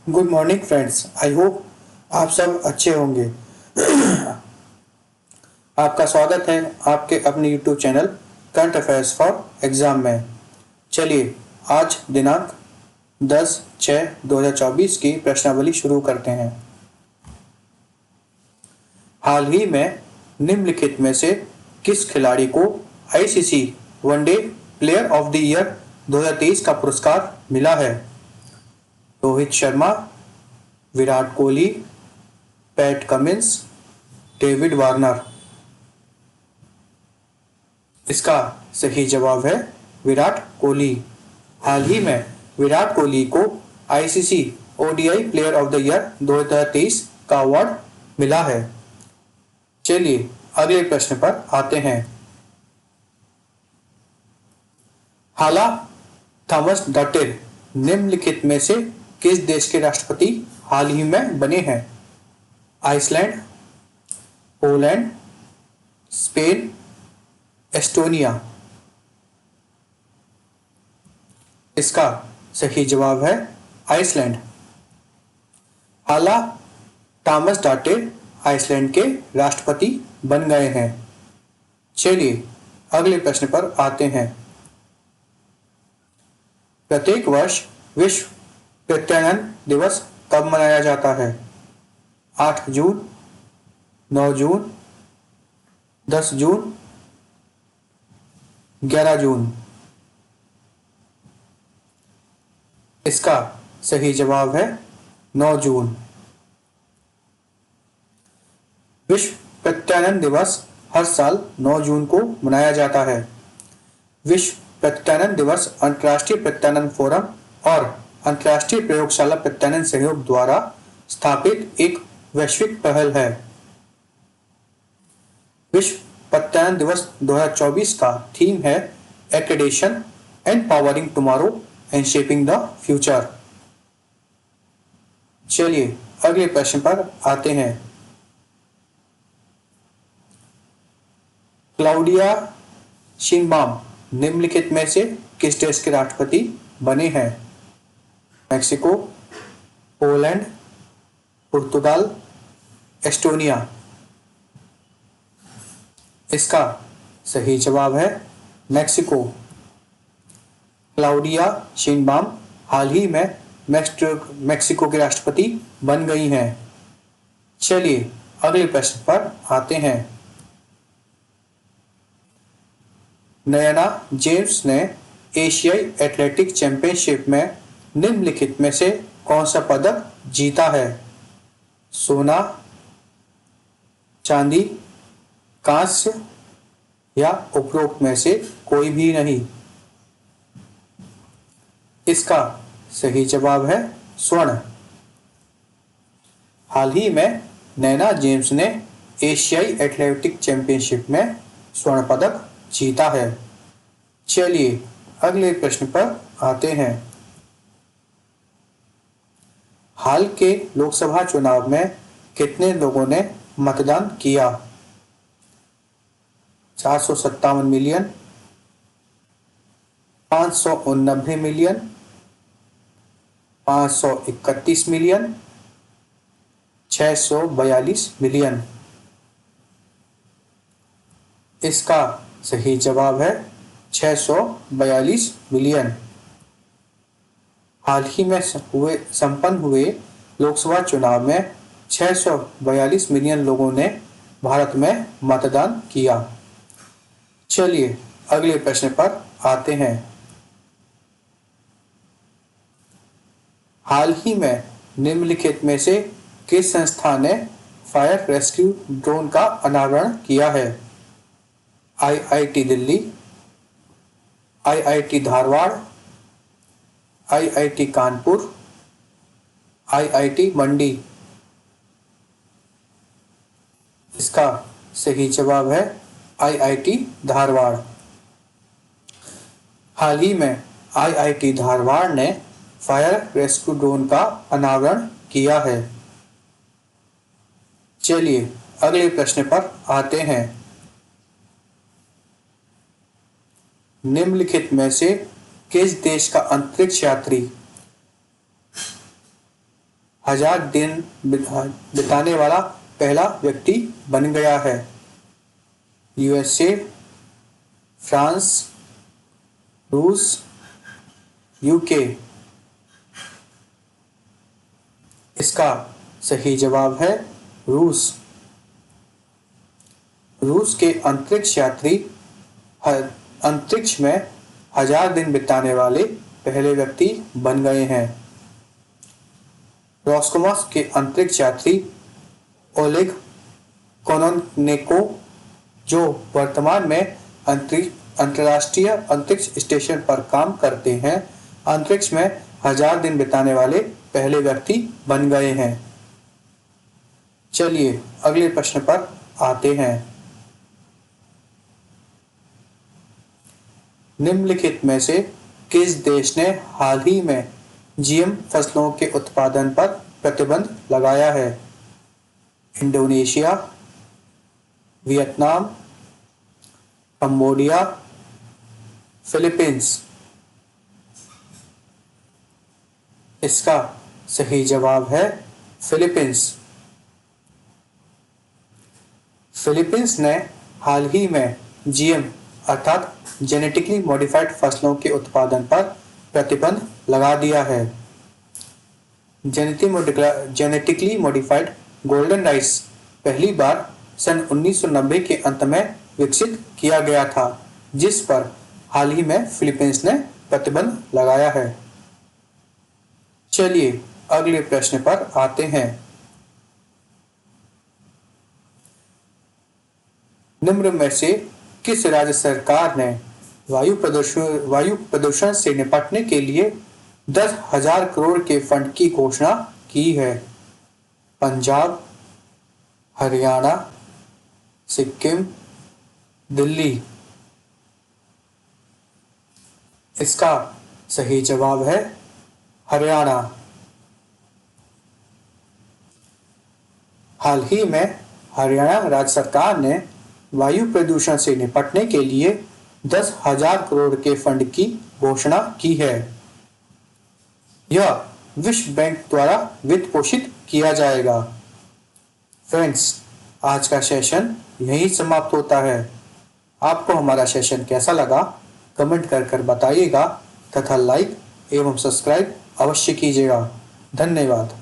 Good morning friends. I hope आप सब अच्छे होंगे। आपका स्वागत है आपके अपने YouTube channel current affairs for exam में। चलिए आज दिनांक 10/6/2024 की प्रश्नावली शुरू करते हैं। हाल ही में निम्नलिखित में से किस खिलाड़ी को ICC one day player of the year 2023 का पुरस्कार मिला है? Rohit Sharma, Virat Kohli, PAT Cummins, David Warner. इसका सही जवाब है विराट कोहली। हाल ही में विराट कोहली को ICC ODI player of the year 2023 का अवार्ड मिला है। चलिए अगले प्रश्न पर आते हैं। हाला थॉमस डॉटेर निम्नलिखित में से किस देश के राष्ट्रपति हाल ही में बने हैं? Iceland, Poland, Spain, Estonia. इसका सही जवाब है आइसलैंड। हाला थॉमस डॉटेर आइसलैंड के राष्ट्रपति बन गए हैं। चलिए अगले प्रश्न पर आते हैं। प्रत्येक वर्ष विश्व प्रत्यानयन दिवस कब मनाया जाता है? 8 जून, 9 जून, 10 जून, 11 जून। इसका सही जवाब है 9 जून। विश्व प्रत्यानयन दिवस हर साल 9 जून को मनाया जाता है। विश्व प्रत्यानयन दिवस अंतर्राष्ट्रीय प्रत्यानयन फोरम और अंतर्राष्ट्रीय प्रयोगशाला प्रत्यानयन सहयोग द्वारा स्थापित एक वैश्विक पहल है। विश्व प्रत्यानयन दिवस 2024 का थीम है accreditation, empowering tomorrow and shaping the future. चलिए अगले प्रश्न पर आते हैं। क्लाउडिया शिनबाम निम्नलिखित में से किस देश के राष्ट्रपति बने हैं? मैक्सिको, पोलैंड, पुर्तगाल, एस्टोनिया। इसका सही जवाब है मैक्सिको। क्लाउडिया शिनबाम हाल ही में मैक्सिको के राष्ट्रपति बन गई हैं। चलिए अगले प्रश्न पर आते हैं। नयना जेम्स ने एशियाई एथलेटिक चैंपियनशिप में निम्नलिखित में से कौन सा पदक जीता है? सोना, चांदी, कांस्य या उपरोक्त में से कोई भी नहीं। इसका सही जवाब है स्वर्ण। हाल ही में नैना जेम्स ने एशियाई एथलेटिक चैंपियनशिप में स्वर्ण पदक जीता है। चलिए अगले प्रश्न पर आते हैं। हाल के लोकसभा चुनाव में कितने लोगों ने मतदान किया? 457 मिलियन, 589 मिलियन, 531 मिलियन, 642 मिलियन। इसका सही जवाब है 642 मिलियन। हाल ही में संपन्न हुए लोकसभा चुनाव में 642 मिलियन लोगों ने भारत में मतदान किया। चलिए अगले प्रश्न पर आते हैं। हाल ही में निम्नलिखित में से किस संस्था ने फायर रेस्क्यू ड्रोन का अनावरण किया है? IIT Delhi, IIT Dharwad, IIT Kanpur, IIT Mandi. इसका सही जवाब है आईआईटी धारवाड़। हाल ही में आईआईटी धारवाड़ ने फायर रेस्क्यू ड्रोन का अनावरण किया है। चलिए अगले प्रश्न पर आते हैं। निम्नलिखित में से किस देश का अंतरिक्ष यात्री 1000 दिन बिताने वाला पहला व्यक्ति बन गया है? यूएसए, फ्रांस, रूस, यूके। इसका सही जवाब है रूस। रूस के अंतरिक्ष यात्री अंतरिक्ष में 1000 दिन बिताने वाले पहले व्यक्ति बन गए हैं। रोस्कोमोस के अंतरिक्ष यात्री ओलेग कोनोनेको, जो वर्तमान में अंतर्राष्ट्रीय अंतरिक्ष स्टेशन पर काम करते हैं, अंतरिक्ष में 1000 दिन बिताने वाले पहले व्यक्ति बन गए हैं। चलिए अगले प्रश्न पर आते हैं। निम्नलिखित में से किस देश ने हाल ही में जीएम फसलों के उत्पादन पर प्रतिबंध लगाया है? Indonesia, Vietnam, Cambodia, Philippines. इसका सही जवाब है फिलीपींस। फिलीपींस ने हाल ही में जीएम अर्थात जेनेटिकली मॉडिफाइड फसलों के उत्पादन पर प्रतिबंध लगा दिया है। जेनेटिकली मॉडिफाइड गोल्डन राइस पहली बार सन 1990 के अंत में विकसित किया गया था, जिस पर हाल ही में फिलीपींस ने प्रतिबंध लगाया है। चलिए अगले प्रश्न पर आते हैं। निम्न में से किस राज्य सरकार ने वायु प्रदूषण से निपटने के लिए 10,000 करोड़ के फंड की घोषणा की है? पंजाब, हरियाणा, सिक्किम, दिल्ली। इसका सही जवाब है हरियाणा। हाल ही में हरियाणा राज्य सरकार ने वायु प्रदूषण से निपटने के लिए 10,000 करोड़ के फंड की घोषणा की है। यह विश्व बैंक द्वारा वित्त पोषित किया जाएगा। फ्रेंड्स, आज का सेशन यहीं समाप्त होता है। आपको हमारा सेशन कैसा लगा कमेंट कर बताइएगा तथा लाइक एवं सब्सक्राइब अवश्य कीजिएगा। धन्यवाद।